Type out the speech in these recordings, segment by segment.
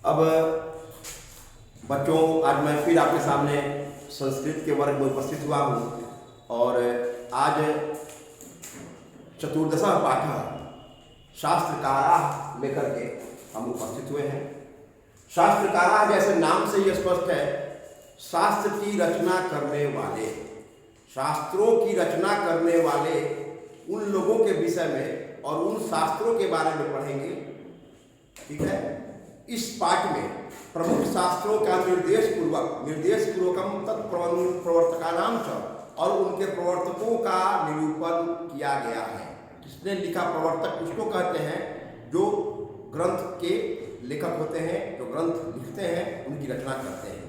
अब बच्चों, आज मैं फिर आपके सामने संस्कृत के वर्ग में उपस्थित हुआ हूँ और आज चतुर्दशः पाठ शास्त्रकारा लेकर के हम उपस्थित हुए हैं। शास्त्रकारा जैसे नाम से ही स्पष्ट है, शास्त्र की रचना करने वाले, शास्त्रों की रचना करने वाले उन लोगों के विषय में और उन शास्त्रों के बारे में पढ़ेंगे। ठीक है, इस पाठ में प्रमुख शास्त्रों का निर्देश पूर्वकम तत्प्रवर्तकानाम च और उनके प्रवर्तकों का निरूपण किया गया है। किसने लिखा? प्रवर्तक उसको कहते हैं जो ग्रंथ के लेखक होते हैं, जो ग्रंथ लिखते हैं, उनकी रचना करते हैं।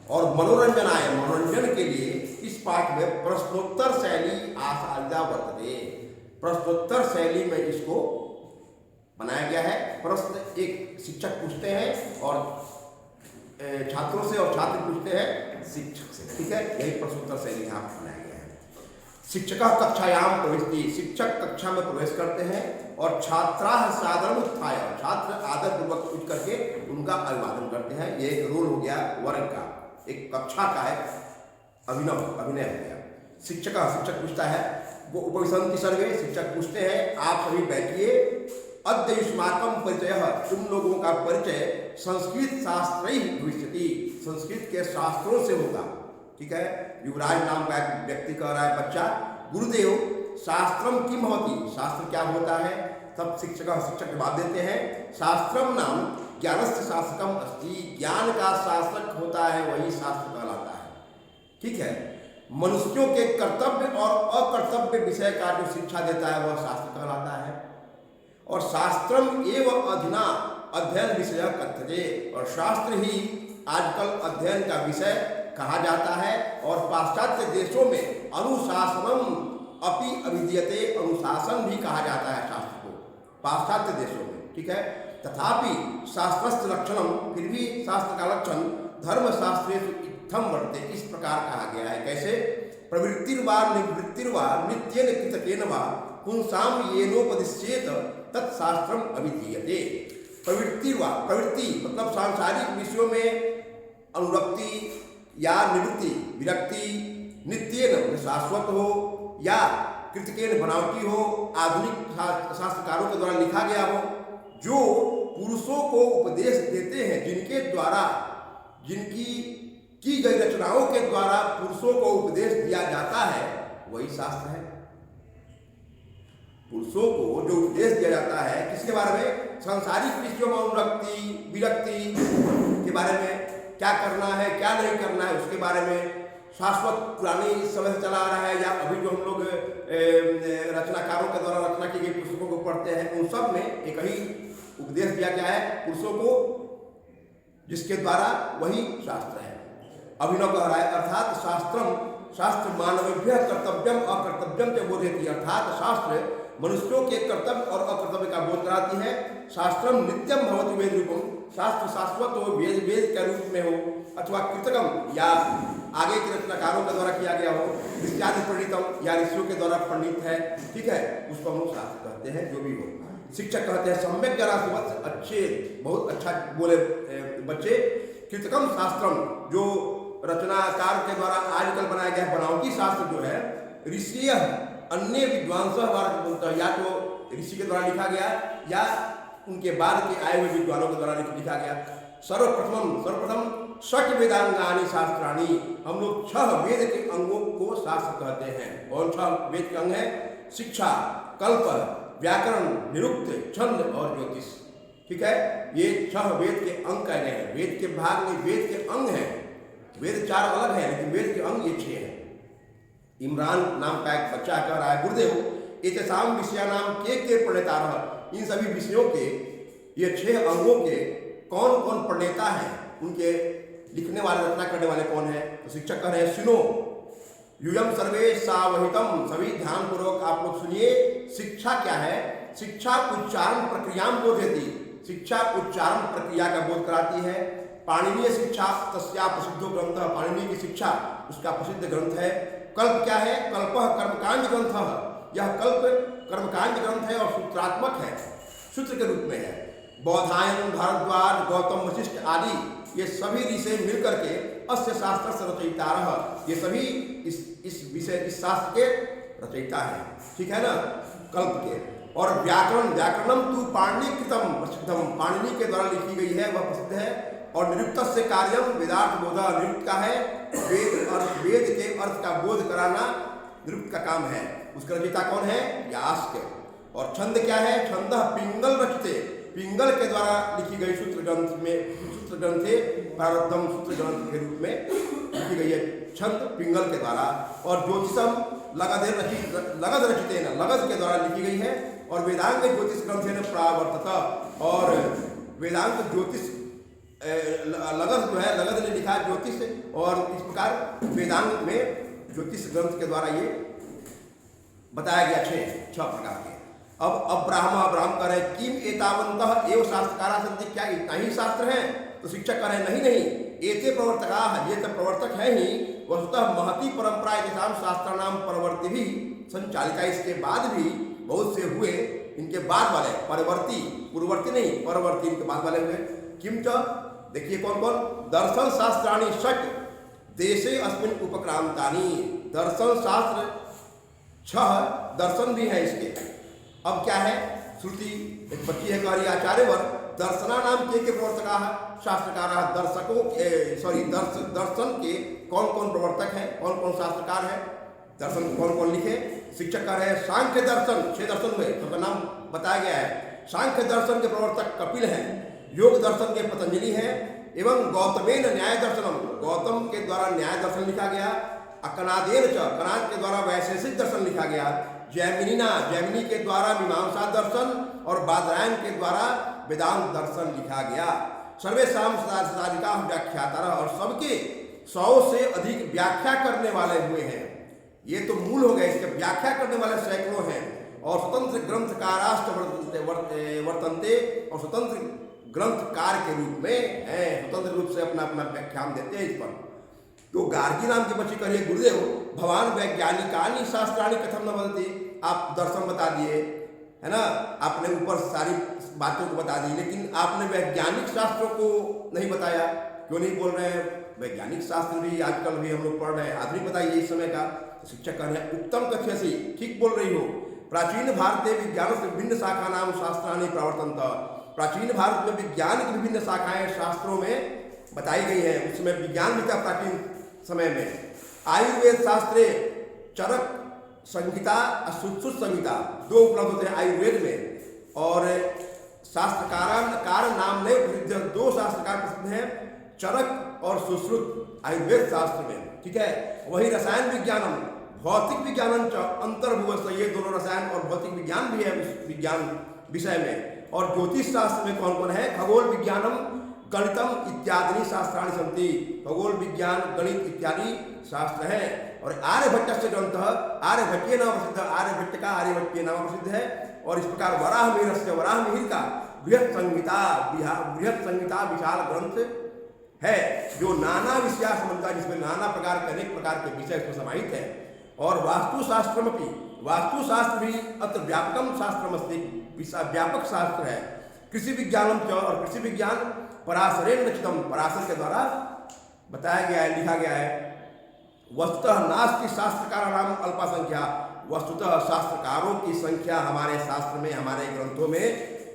और मनोरंजन के लिए इस पाठ में प्रश्नोत्तर शैली आसादा वर्तते, प्रश्नोत्तर शैली में इसको बनाया गया है। प्रश्न एक शिक्षक पूछते हैं और छात्रों से, और छात्र पूछते हैं शिक्षक से। ठीक है, यही प्रश्नोत्तर शैली यहाँ बनाया गया है। शिक्षक कक्षायाम प्रविष्टि, शिक्षक कक्षा में प्रवेश करते हैं और छात्रा साधारण उत्थाय, छात्र आदर पूर्वक उठ करके उनका अभिवादन करते हैं। ये एक रोल हो गया वर्ग का, एक कक्षा का है अभिनय हो गया। शिक्षक पूछता है, वो उपविशन्ति सर्वे, शिक्षक पूछते हैं आप सभी बैठिए। अद्य युष्माकं परिचय, तुम लोगों का परिचय संस्कृत शास्त्र भविष्यति, संस्कृत के शास्त्रों से होगा। ठीक है, युवराज नाम का एक व्यक्ति कह रहा है, बच्चा, गुरुदेव शास्त्रम किम होती, शास्त्र क्या होता है? तब शिक्षक जवाब देते हैं, शास्त्रम नाम ज्ञानस्य शास्त्रकम अस्ति, ज्ञान का शासक होता है वही शास्त्र कहलाता है। ठीक है, मनुष्यों के कर्तव्य और अकर्तव्य विषय का जो शिक्षा देता है वह शास्त्र कहलाता है। और शास्त्रम एवं अधुना अध्ययन विषय कथ्यते, और शास्त्र ही आजकल अध्ययन का विषय कहा जाता है। और पाश्चात्य देशों में अनुशासनम अपि अभिधीयते, अनुशासन भी कहा जाता है शास्त्र को पाश्चात्य देशों में। ठीक है, तथापि शास्त्रस्य लक्षणम, फिर भी शास्त्र का लक्षण धर्मशास्त्रेषु इत्थम वर्तते, इस प्रकार कहा गया है। कैसे? प्रवृत्तिर्वा निवृत्तिर्वा नित्येन कृतकेन वा पुंसाम येनोपदिश्येत तत्शास्त्रम अभिधीयते। प्रवृत्ति मतलब सांसारिक विषयों में अनुरक्ति या निवृत्ति, विरक्ति, नित्येन शाश्वत हो या कृतकेन बनावटी हो, आधुनिक शास्त्रकारों के द्वारा लिखा गया हो, जो पुरुषों को उपदेश देते हैं, जिनके द्वारा, जिनकी की गई रचनाओं के द्वारा पुरुषों को उपदेश दिया जाता है, वही शास्त्र है। पुरुषों को जो उपदेश दिया जाता है किसके बारे में? सांसारिक विषयों में अनुरक्ति, विरक्ति के बारे में, क्या करना है क्या नहीं करना है उसके बारे में, शाश्वत पुरानी समय से चला आ रहा है या अभी जो हम लोग रचनाकारों के द्वारा रचना की गई पुस्तकों को पढ़ते हैं, उन सब में एक ही उपदेश दिया गया है पुरुषों को, जिसके द्वारा वही शास्त्र है। अभिनव कह रहा है, अर्थात शास्त्र मानवेभ्य कर्तव्यम अकर्तव्यम च बोधयति, अर्थात शास्त्र मनुष्यों के कर्तव्य और अकर्तव्य का बोध कराती है। शास्त्रम नित्यम भवति वेद रूपम, शास्त्र शाश्वत हो, वेद के रूप में हो, अथवा कृतकम या आगे के रचनाकारों के द्वारा किया गया हो, ऋष्यादि प्रणीतम या ऋषियों के द्वारा प्रणीत है। ठीक है, उसको हम लोग शास्त्र कहते हैं, जो भी हो। शिक्षक कहते हैं, सम्यक जरासुवत्स, अच्छे, बहुत अच्छा बोले बच्चे। कृतकम शास्त्रम, जो रचनाकार के द्वारा आजकल बनाया गया बनावटी शास्त्र जो है, ऋषि अन्य विद्वांस बोलता है, या तो ऋषि के द्वारा लिखा गया या उनके बाद के आए हुए विद्वानों के द्वारा लिखा गया। सर्वप्रथम षट वेदांगानि शास्त्राणि, हम लोग 6 वेद के अंगों को शास्त्र कहते हैं। कौन 6 वेद के अंग है? शिक्षा, कल्प, व्याकरण, निरुक्त, छंद और ज्योतिष। ठीक है, ये 6 वेद के अंग कहे गए हैं। वेद के भाग में वेद के अंग हैं, वेद 4 अलग है लेकिन वेद के अंग ये 6 हैं। इमरान नाम का एक बच्चा कह रहा है, गुरुदेव एतेषां विषयानां के प्रणेतारः, इन सभी विषयों के, ये 6 अंगों के कौन कौन प्रणेता हैं, उनके लिखने वाले, रचना करने वाले कौन है? तो शिक्षक कह रहे हैं, सुनो, यूयम सर्वे सावहितम, सभी ध्यान पूर्वक आप लोग सुनिए। शिक्षा क्या है? शिक्षा उच्चारण प्रक्रिया बोधयति, शिक्षा उच्चारण प्रक्रिया का बोध कराती है। पाणिनीय शिक्षा तस्या प्रसिद्धो ग्रंथ, पाणिनीय की शिक्षा उसका प्रसिद्ध ग्रंथ है। कल्प क्या है? कल्पः कर्मकांड ग्रंथ, यह कल्प कर्मकांड ग्रंथ है और सूत्रात्मक है, सूत्र के रूप में है। बौधायन, भारद्वाज, गौतम वशिष्ठ आदि ये सभी ऋषि मिलकर के अस्य शास्त्र रचयिता, ये सभी इस शास्त्र के रचयिता है, ठीक है ना, कल्प के। और व्याकरणम तू पाणिनि कृतम प्रसिद्धम, पाणिनि के द्वारा लिखी गई है, वह प्रसिद्ध है। और निरुक्त से कार्यम वेदार्थ बोधा, निरुक्त का है वेद के अर्थ का बोध कराना निरुक्त का काम है। उसका रचयिता कौन है? यास्क। और छंद क्या है? छंद पिंगल रचते, पिंगल के द्वारा लिखी गई सूत्र ग्रंथे प्रारब्धम सूत्र ग्रंथ के रूप में लिखी गई है छंद पिंगल के द्वारा। और ज्योतिषम लगध रचिते न, लगध के द्वारा लिखी गई है। और वेदांग ज्योतिष ग्रंथ है प्रावर्तत, और वेदांत ज्योतिष लगध जो है, लगध ने लिखा ज्योतिष, और इस प्रकार वेदांग में ज्योतिष ग्रंथ के द्वारा ये बताया गया छह प्रकार के। अब ब्राह्म कर रहे किम एतावंतः एव शास्त्रकारा सन्ति, क्या इतना ही शास्त्र है? तो शिक्षक कह रहे नहीं, एते प्रवर्तका, ये तो प्रवर्तक है ही। वस्तुतः महती परंपरा एताम शास्त्राणाम परवर्ती भी संचालिका, इसके बाद भी बहुत से हुए, इनके बाद वाले परवर्ती, पूर्ववर्ती नहीं, परवर्ती इनके बाद वाले हुए। किम च, देखिए कौन कौन? दर्शन शास्त्राणि षट देशे अस्मिन् उपक्रांतानि, दर्शन शास्त्र 6 दर्शन भी है इसके। अब क्या है? श्रुति एक बच्ची है, कह रही आचार्यवर दर्शना नाम के प्रवर्तका शास्त्रकारा, दर्शकों के दर्शन के कौन कौन प्रवर्तक है, कौन कौन शास्त्रकार है, दर्शन कौन कौन लिखे? शिक्षक कह रहे हैं सांख्य दर्शन, 6 दर्शन हुए, सबका नाम बताया गया है। सांख्य दर्शन के प्रवर्तक कपिल हैं, योग दर्शन के पतंजलि हैं, एवं गौतमेन न्याय दर्शनम, गौतम के द्वारा न्याय दर्शन लिखा गया। अकनादेन च, कनाद के द्वारा वैशेषिक दर्शन लिखा गया। जैमिनी के द्वारा मीमांसा दर्शन, और बादरायण के द्वारा वेदांत दर्शन लिखा गया। सर्वेषां शताधिका व्याख्याता, और सबके 100 से अधिक व्याख्या करने वाले हुए हैं। ये तो मूल हो गए, इसके व्याख्या करने वाले सैकड़ों हैं। और स्वतंत्र ग्रंथकाराष्ट वर्तन्ते, और स्वतंत्र ग्रंथकार के रूप में हैं, स्वतंत्र रूप से अपना अपना व्याख्यान देते हैं इस पर। तो गार्गी नाम की बच्ची करिए, गुरुदेव भगवान वैज्ञानिकानि शास्त्राणि कथम न वदति, आप दर्शन बता दिए है ना, आपने ऊपर सारी बातों को बता दी, लेकिन आपने वैज्ञानिक शास्त्रों को नहीं बताया, क्यों नहीं बोल रहे हैं? वैज्ञानिक शास्त्र भी आजकल भी हम लोग पढ़ रहे हैं, आज भी बताइए इस समय का। शिक्षक कह रहे हैं उत्तम कथ्यसि, ठीक बोल रही हो। प्राचीन भारतीय विज्ञान से विभिन्न शाखा नाम शास्त्राणि प्रवर्तन्त, प्राचीन भारत में विज्ञान की विभिन्न शाखाएं शास्त्रों में बताई गई है। उसमें विज्ञान भी था प्राचीन समय में। आयुर्वेद शास्त्रे चरक संहिता और सुश्रुत संहिता 2 उपलब्ध होते हैं आयुर्वेद में। और शास्त्रकार नाम ने प्रसिद्ध 2 शास्त्रकार प्रसिद्ध हैं, चरक और सुश्रुत आयुर्वेद शास्त्र में, ठीक है। वही रसायन विज्ञानम भौतिक विज्ञानम च अंतर्भुवस्त, ये दोनों रसायन और भौतिक विज्ञान भी है उस विज्ञान विषय में। और ज्योतिष शास्त्र में कौन कौन है? खगोल विज्ञानम गणितम इत्यादि शास्त्राणि सन्ति, खगोल विज्ञान गणित इत्यादि शास्त्र है। और आर्यभट्ट से ग्रंथ, आर्यभट्टीय नाम प्रसिद्ध, आर्यभट्ट का आर्यभट्टीय नाम प्रसिद्ध है। और इस प्रकार वराहमिहिर का बृहत संहिता विशाल ग्रंथ है, जो नाना विषय संबंधित, जिसमें नाना प्रकार के अनेक प्रकार के विषय इसमें समाहित है। और वास्तुशास्त्रमपि, वास्तुशास्त्र भी अत्र व्यापकम शास्त्रमस्ति, व्यापक शास्त्र है। कृषि विज्ञानम च, और कृषि विज्ञान पराशरेण रचितम, पराशर के द्वारा बताया गया है, लिखा गया है। वस्तुतः नास्ति शास्त्रकार नाम अल्पा संख्या, वस्तुतः शास्त्रकारों की संख्या हमारे शास्त्र में, हमारे ग्रंथों में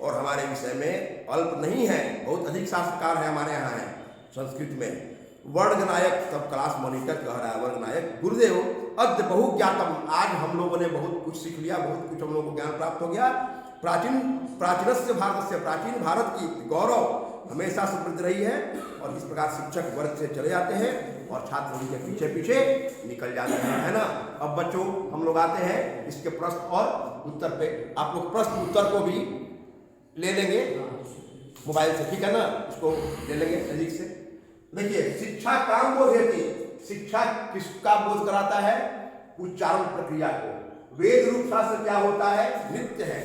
और हमारे विषय में अल्प नहीं है, बहुत अधिक शास्त्रकार है हमारे यहाँ है संस्कृत में। वर्णनायक, तब क्लास मॉनिटर कह रहा है वर्णनायक, गुरुदेव अद्य बहु ज्ञातम, आज हम लोगों ने बहुत कुछ सीख लिया, बहुत कुछ हम लोगों को ज्ञान प्राप्त हो गया। प्राचीनस्य भारत से, प्राचीन भारत की गौरव हमेशा समृद्ध रही है। और इस प्रकार शिक्षक वर्ग से चले जाते हैं और छात्र उनके पीछे पीछे निकल जाते हैं, है ना। अब बच्चों हम लोग आते हैं इसके प्रश्न और उत्तर पे। आप लोग प्रश्न उत्तर को भी ले लेंगे मोबाइल से, ठीक है ना, इसको ले लेंगे नजदीक से। देखिए, शिक्षा काम बोध हेती, शिक्षा किसका बोध कराता है? उच्चारण प्रक्रिया को। वेद रूप शास्त्र क्या होता है? नित्य है।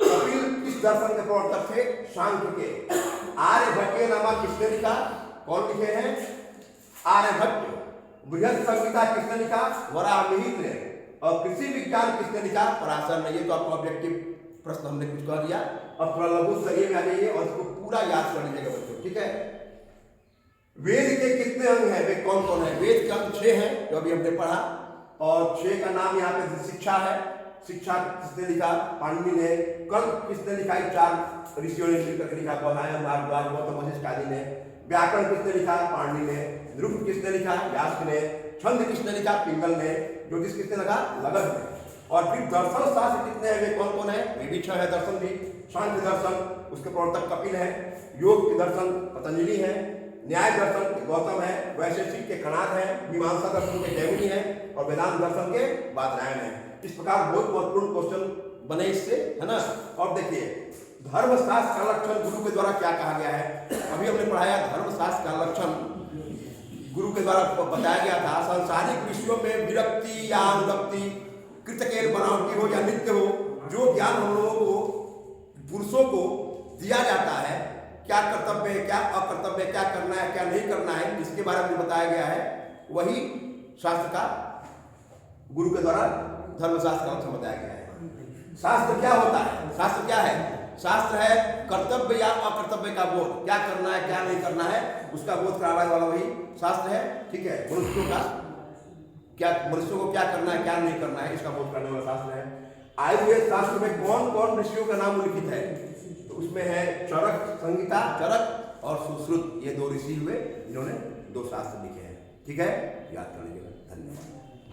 कपिल किस दर्शन के प्रवर्तक थे? सांख्य के। आर्यभट्ट नामा किसने लिखा? कौन लिखे हैं? आर्यभट्ट। बृहत संहिता किसने लिखा? वराहमिहिर ने। और कृषि विज्ञान किसने लिखा? पराशर ने। ये तो आपको ऑब्जेक्टिव प्रश्न हमने कुछ कर दिया, और थोड़ा लघु स्तरीय में आ जाइए और इसको पूरा याद कर लीजिएगा बच्चों, ठीक है। वेद के कितने अंग हैं, वे कौन कौन है? वेद के अंग 6 हैं जो अभी हमने पढ़ा, और 6 का नाम यहाँ पे शिक्षा है। शिक्षा किसने लिखा? पाणिनि ने। कल्प किसने लिखा? 4 ऋषियों ने मिलकर लिखा, बौधायन, भारद्वाज, गौतम वशिष्ठ आदि ने। व्याकरण किसने लिखा? पाणिनि ने। ध्रुव किसने लिखा? व्यास ने। छंद किसने लिखा? पिंगल ने। ज्योतिष किसने लिखा? लगन ने। और फिर दर्शन शास्त्र कितने हैं, वे कौन कौन है? वे भी 6 है। दर्शन भी, सांख्य दर्शन, उसके प्रवर्तक कपिल है। योग के दर्शन पतंजलि है। न्याय दर्शन गौतम है। वैशेषिक के कणाद है। मीमांसा दर्शन के जैमिनी है। और वेदांत दर्शन के बादरायण है। इस प्रकार बहुत महत्वपूर्ण क्वेश्चन बने इससे, है ना। और देखिए, धर्मशास्त्र का लक्षण गुरु के द्वारा क्या कहा गया है? अभी हमने पढ़ाया धर्मशास्त्र का लक्षण गुरु के द्वारा बताया गया था। सांसारिक विषयों में विरक्ति या अनुरक्ति, कृतकेर बनावटी हो या नित्य हो, जो ज्ञान हम लोगों को, पुरुषों को दिया जाता है, क्या कर्तव्य है, क्या अकर्तव्य है, क्या करना है, क्या नहीं करना है, इसके बारे में बताया गया है। वही शास्त्र का गुरु के द्वारा धर्मशास्त्र का लक्षण बताया गया है। शास्त्र क्या होता है? शास्त्र क्या है? शास्त्र है कर्तव्य या अकर्तव्य का बोध, क्या करना है, क्या नहीं करना है, उसका बोध कराने वाला वही शास्त्र है, ठीक है। मनुष्यों का क्या, मनुष्यों को क्या करना है, क्या नहीं करना है, इसका बोध करने वाला शास्त्र है। आयुर्वेद शास्त्र में कौन कौन ऋषियों का नाम उल्लिखित है? तो उसमें है चरक संहिता, चरक और सुश्रुत, ये 2 ऋषि हुए जिन्होंने 2 शास्त्र लिखे हैं, ठीक है। याद कर लीजिएगा। धन्यवाद।